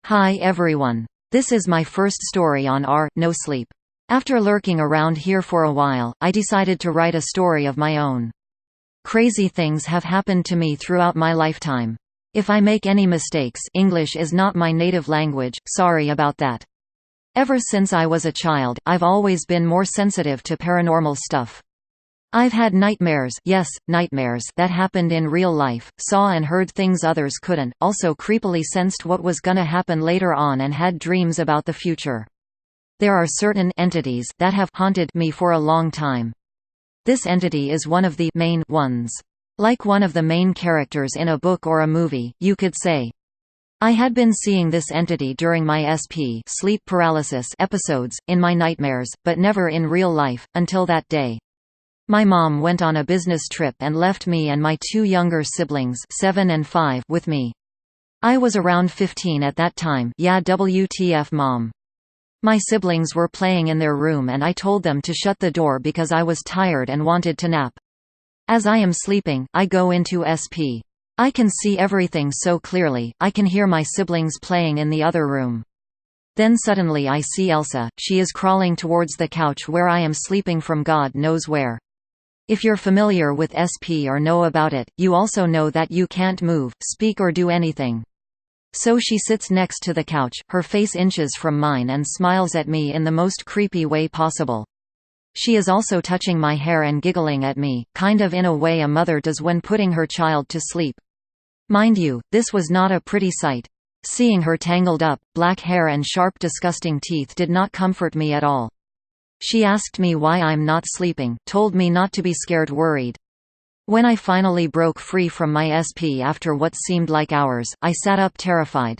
Hi everyone. This is my first story on our nosleep. After lurking around here for a while, I decided to write a story of my own. Crazy things have happened to me throughout my lifetime. If I make any mistakes, English is not my native language, sorry about that. Ever since I was a child, I've always been more sensitive to paranormal stuff. I've had nightmares, yes, nightmares that happened in real life, saw and heard things others couldn't, also creepily sensed what was gonna happen later on and had dreams about the future. There are certain entities that have haunted me for a long time. This entity is one of the main ones. Like one of the main characters in a book or a movie, you could say. I had been seeing this entity during my sleep paralysis episodes, in my nightmares, but never in real life, until that day. My mom went on a business trip and left me and my two younger siblings 7 and 5 with me. I was around 15 at that time, yeah WTF mom. My siblings were playing in their room and I told them to shut the door because I was tired and wanted to nap. As I am sleeping, I go into SP. I can see everything so clearly, I can hear my siblings playing in the other room. Then suddenly I see Elsa, she is crawling towards the couch where I am sleeping from God knows where. If you're familiar with SP or know about it, you also know that you can't move, speak or do anything. So she sits next to the couch, her face inches from mine and smiles at me in the most creepy way possible. She is also touching my hair and giggling at me, kind of in a way a mother does when putting her child to sleep. Mind you, this was not a pretty sight. Seeing her tangled up, black hair and sharp disgusting teeth did not comfort me at all. She asked me why I'm not sleeping, told me not to be scared worried. When I finally broke free from my SP after what seemed like hours, I sat up terrified.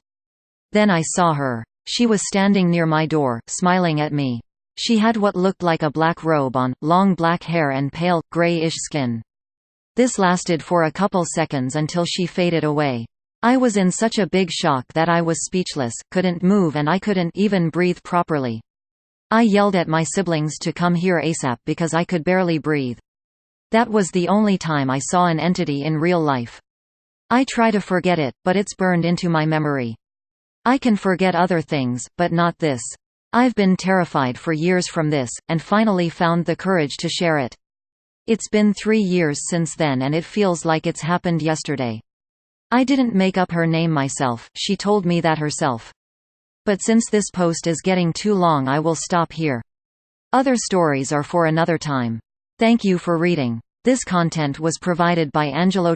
Then I saw her. She was standing near my door, smiling at me. She had what looked like a black robe on, long black hair and pale, grayish skin. This lasted for a couple seconds until she faded away. I was in such a big shock that I was speechless, couldn't move and I couldn't even breathe properly. I yelled at my siblings to come here ASAP because I could barely breathe. That was the only time I saw an entity in real life. I try to forget it, but it's burned into my memory. I can forget other things, but not this. I've been terrified for years from this, and finally found the courage to share it. It's been 3 years since then and it feels like it's happened yesterday. I didn't make up her name myself, she told me that herself. But since this post is getting too long I will stop here. Other stories are for another time. Thank you for reading. This content was provided by Angelo